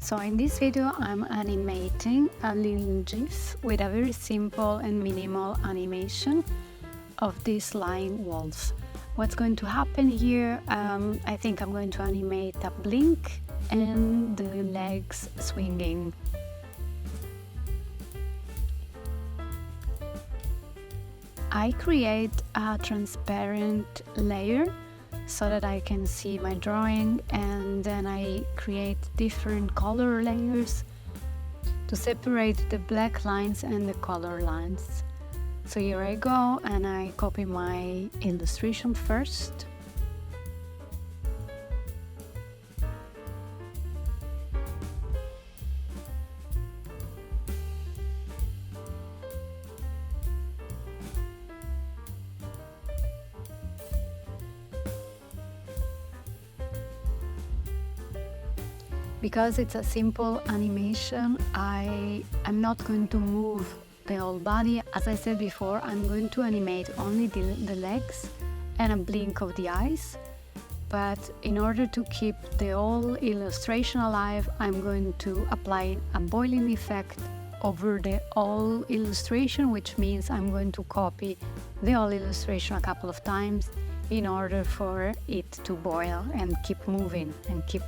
So in this video I'm animating a little GIF with a very simple and minimal animation of these lying walls. What's going to happen here, I think I'm going to animate a blink and the legs swinging. I create a transparent layer so that I can see my drawing, and then I create different color layers to separate the black lines and the color lines. So here I go and I copy my illustration first. Because it's a simple animation, I'm not going to move the whole body. As I said before, I'm going to animate only the legs and a blink of the eyes. But in order to keep the whole illustration alive, I'm going to apply a boiling effect over the whole illustration, which means I'm going to copy the whole illustration a couple of times in order for it to boil and keep moving and keep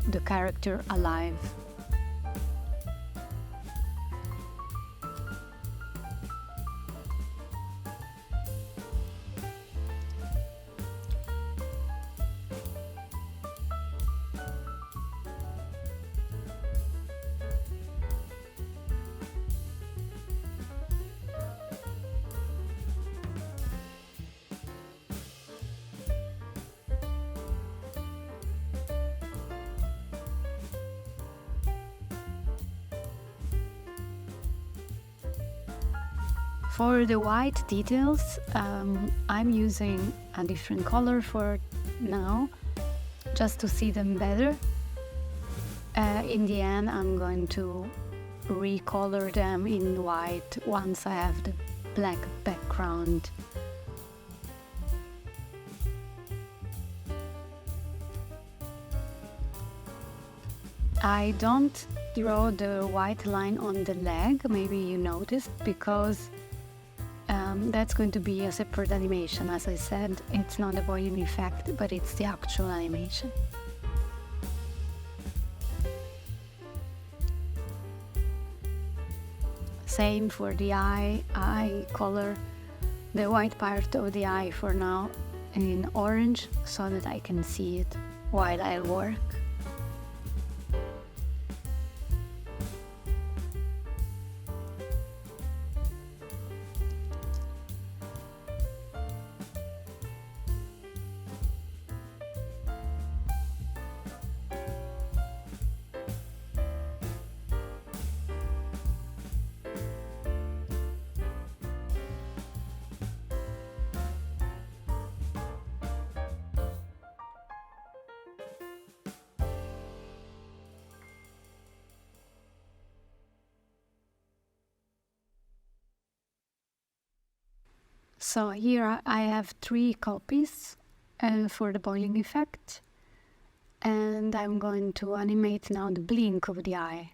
the character alive. For the white details, I'm using a different color for now, just to see them better. In the end, I'm going to recolor them in white once I have the black background. I don't draw the white line on the leg, maybe you noticed, because that's going to be a separate animation. As I said, it's not a boiling effect, but it's the actual animation. Same for the eye. I color the white part of the eye for now in orange so that I can see it while I work. So here I have 3 copies for the boiling effect, and I'm going to animate now the blink of the eye.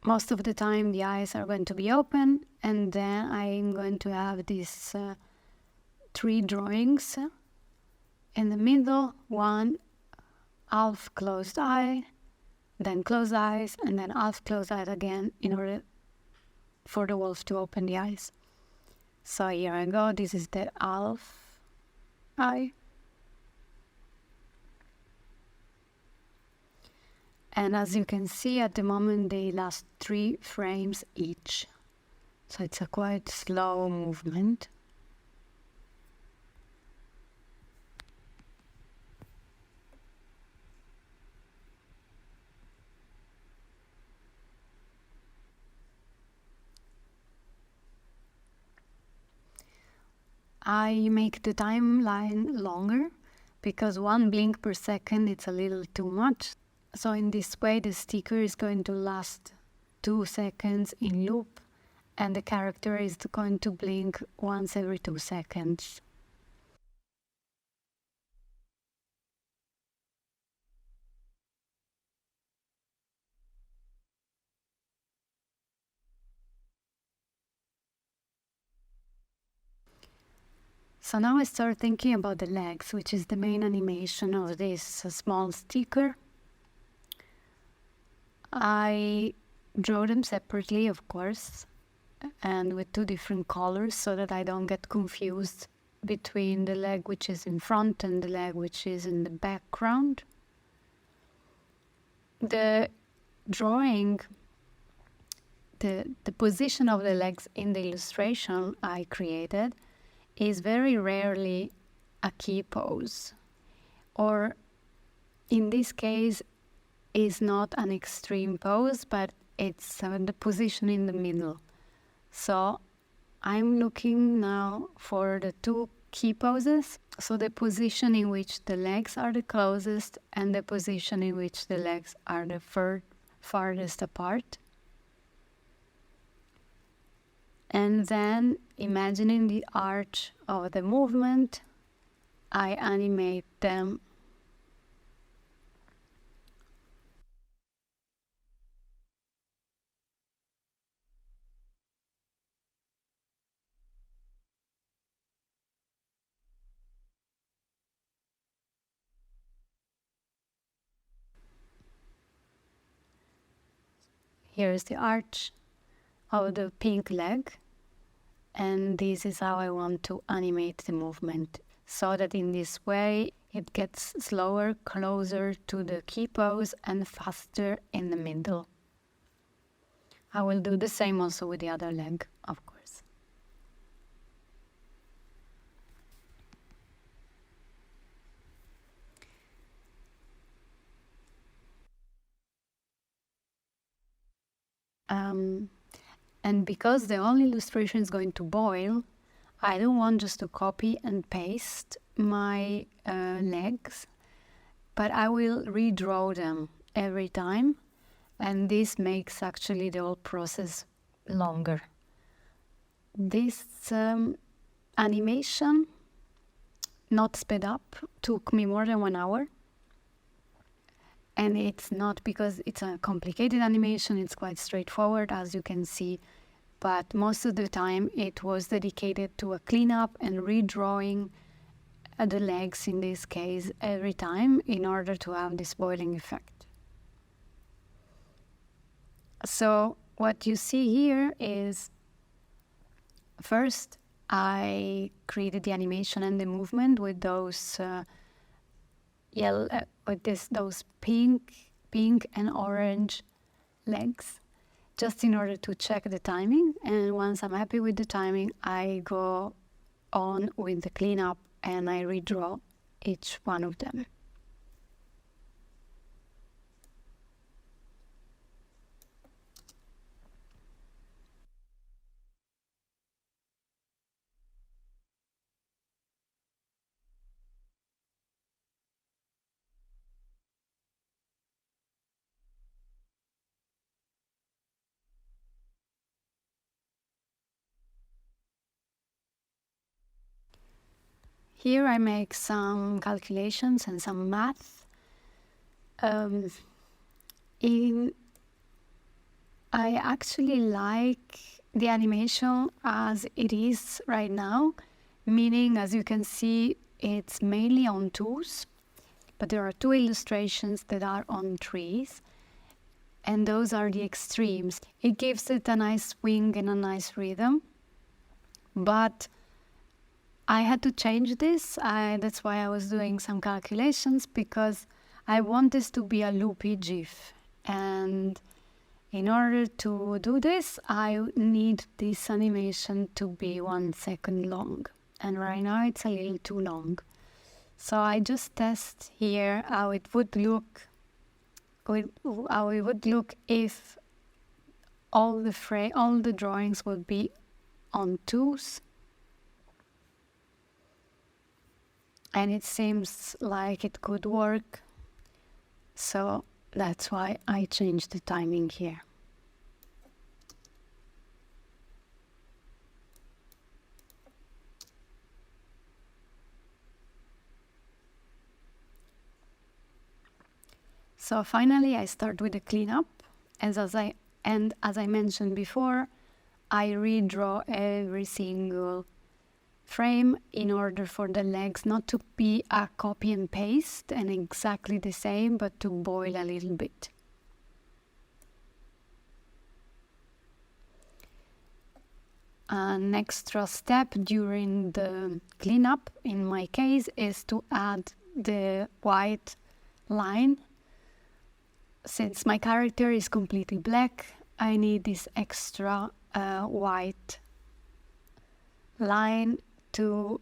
Most of the time the eyes are going to be open, and then I'm going to have these 3 drawings. In the middle, one half closed eye, then closed eyes, and then half closed eyes again in order for the wolf to open the eyes. So here I go, this is the half eye. And as you can see, at the moment they last 3 frames each. So it's a quite slow movement. I make the timeline longer because 1 blink per second it's a little too much. So in this way the sticker is going to last 2 seconds in loop and the character is going to blink once every 2 seconds. So now I start thinking about the legs, which is the main animation of this small sticker. I draw them separately, of course, and with 2 different colors so that I don't get confused between the leg which is in front and the leg which is in the background. The drawing, the position of the legs in the illustration I created is very rarely a key pose, or in this case is not an extreme pose, but it's the position in the middle. So I'm looking now for the 2 key poses, so the position in which the legs are the closest and the position in which the legs are the farthest apart. And then, imagining the arch of the movement, I animate them. Here is the arch of the pink leg, and this is how I want to animate the movement, so that in this way it gets slower, closer to the key pose, and faster in the middle. I will do the same also with the other leg, of course. And because the whole illustration is going to boil, I don't want just to copy and paste my legs, but I will redraw them every time, and this makes actually the whole process longer. This animation, not sped up, took me more than 1 hour. And it's not because it's a complicated animation, it's quite straightforward, as you can see. But most of the time it was dedicated to a cleanup and redrawing the legs, in this case, every time, in order to have this boiling effect. So what you see here is, first I created the animation and the movement with those those pink and orange legs, just in order to check the timing. And once I'm happy with the timing, I go on with the cleanup and I redraw each one of them. Here I make some calculations and some math. I actually like the animation as it is right now, meaning, as you can see, it's mainly on 2s, but there are 2 illustrations that are on 3s, and those are the extremes. It gives it a nice swing and a nice rhythm, but I had to change this. That's why I was doing some calculations, because I want this to be a loopy GIF. And in order to do this, I need this animation to be 1 second long. And right now it's a little too long. So I just test here how it would look, if all the drawings would be on 2s. And it seems like it could work, so that's why I changed the timing here. So finally, I start with the cleanup. As I mentioned before, I redraw every single frame in order for the legs not to be a copy and paste and exactly the same, but to boil a little bit. An extra step during the cleanup, in my case, is to add the white line. Since my character is completely black, I need this extra white line to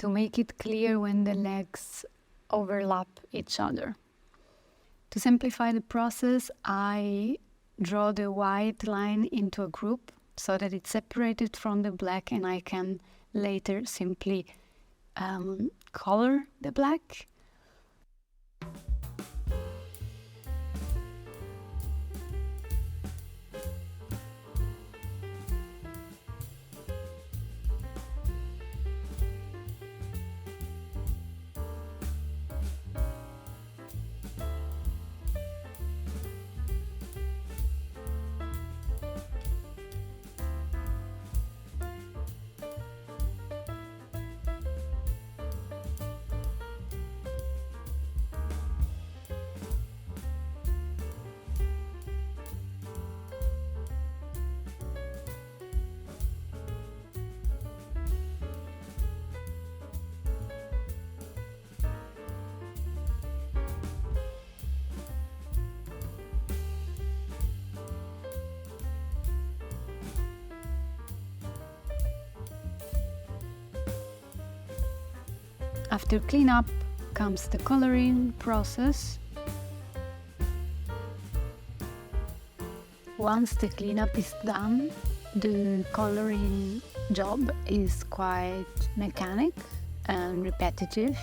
make it clear when the legs overlap each other. To simplify the process, I draw the white line into a group so that it's separated from the black, and I can later simply color the black. After cleanup comes the coloring process. Once the cleanup is done, the coloring job is quite mechanic and repetitive.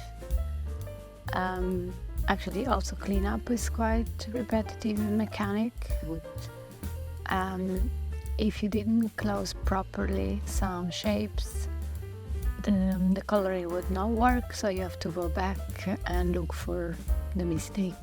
Actually, also cleanup is quite repetitive and mechanic. If you didn't close properly some shapes, the coloring would not work, so you have to go back and look for the mistake.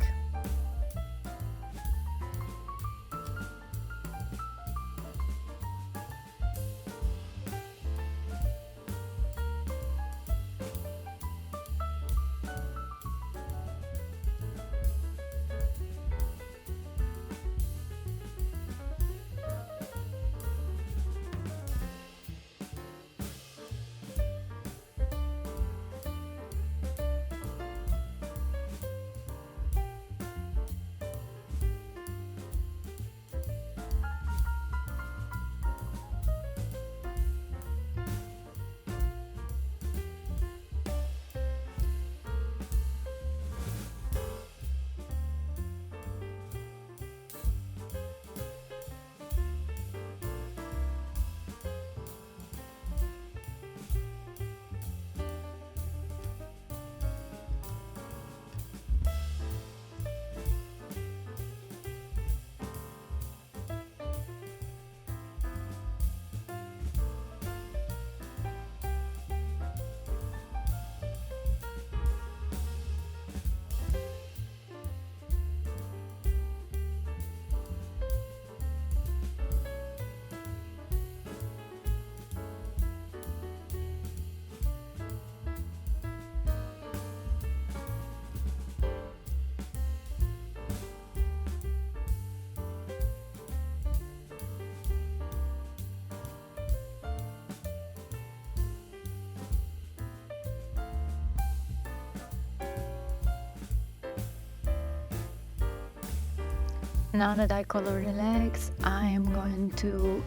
Now that I color the legs, I am going to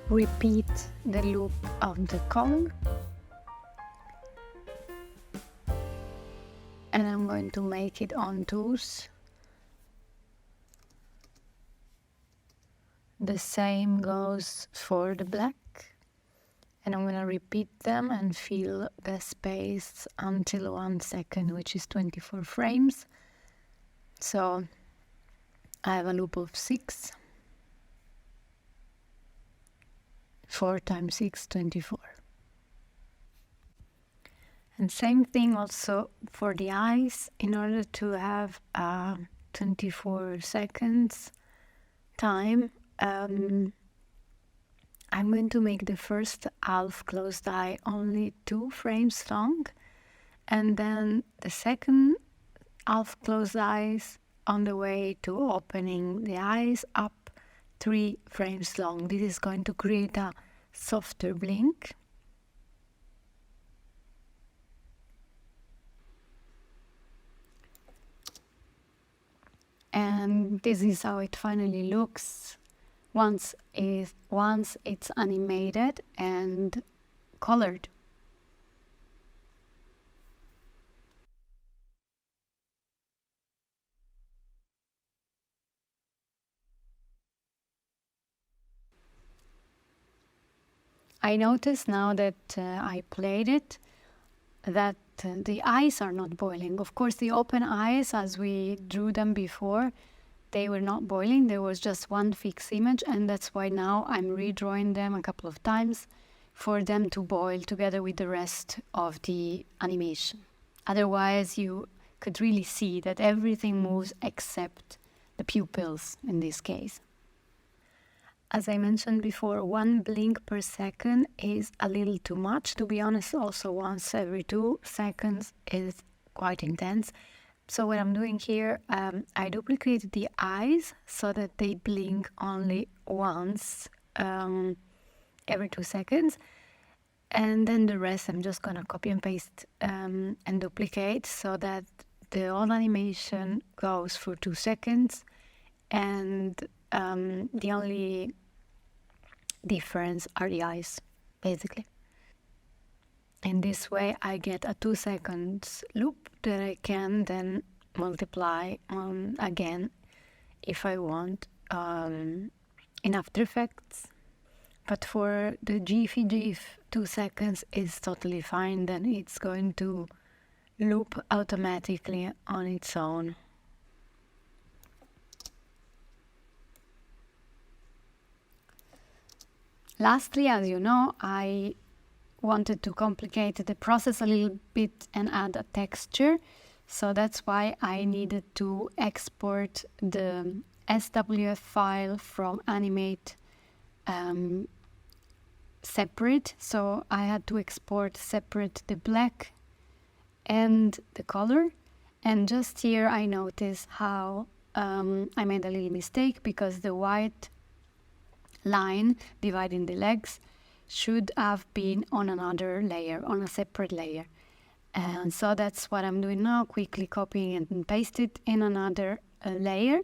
repeat the loop of the color. And I'm going to make it on twos. The same goes for the black. And I'm going to repeat them and fill the space until 1 second, which is 24 frames. So I have a loop of 6, 4 times 6, 24. And same thing also for the eyes. In order to have 24 seconds time, I'm going to make the first half closed eye only 2 frames long, and then the second half closed eyes on the way to opening the eyes up 3 frames long. This is going to create a softer blink. And this is how it finally looks once it's animated and colored. I notice now that I played it that the eyes are not boiling. Of course, the open eyes, as we drew them before, they were not boiling. There was just one fixed image, and that's why now I'm redrawing them a couple of times for them to boil together with the rest of the animation. Otherwise, you could really see that everything moves except the pupils in this case. As I mentioned before, 1 blink per second is a little too much. To be honest, also once every 2 seconds is quite intense. So what I'm doing here, I duplicated the eyes so that they blink only once every 2 seconds. And then the rest I'm just going to copy and paste and duplicate so that the whole animation goes for 2 seconds. And the only difference are the eyes, basically. In this way, I get a 2 seconds loop that I can then multiply again if I want in After Effects. But for the Jiffy GIF, 2 seconds is totally fine, then it's going to loop automatically on its own. Lastly, as you know, I wanted to complicate the process a little bit and add a texture. So that's why I needed to export the SWF file from Animate separate. So I had to export separate the black and the color. And just here I noticed how I made a little mistake, because the white line dividing the legs should have been on another layer, on a separate layer. And so that's what I'm doing now, quickly copying and paste it in another layer.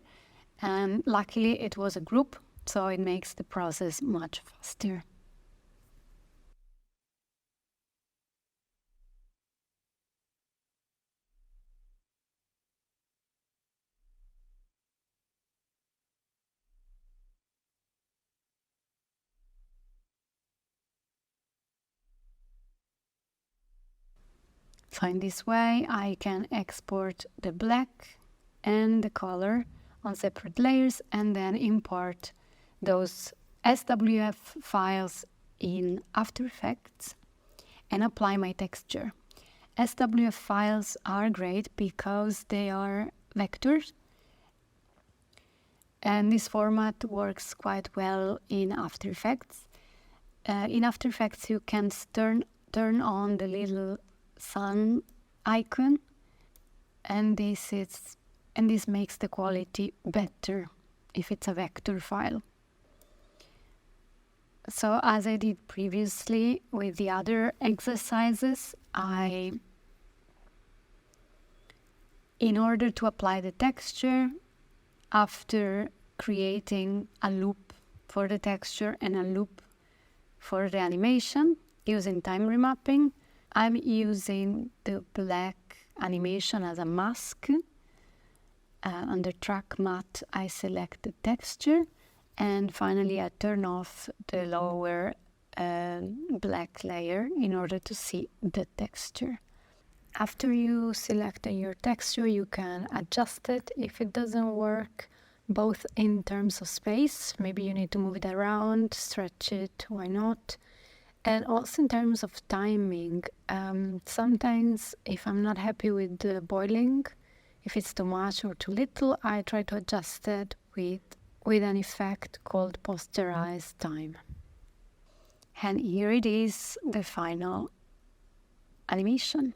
And luckily it was a group, so it makes the process much faster. So in this way I can export the black and the color on separate layers and then import those SWF files in After Effects and apply my texture. SWF files are great because they are vectors, and this format works quite well in After Effects. In After Effects you can turn on the little sun icon, and this makes the quality better if it's a vector file. So as I did previously with the other exercises, in order to apply the texture, after creating a loop for the texture and a loop for the animation using time remapping, I'm using the black animation as a mask. Under track matte I select the texture, and finally I turn off the lower black layer in order to see the texture. After you select your texture, you can adjust it if it doesn't work, both in terms of space, maybe you need to move it around, stretch it, why not? And also in terms of timing. Sometimes if I'm not happy with the boiling, if it's too much or too little, I try to adjust it with an effect called posterize time. And here it is, the final animation.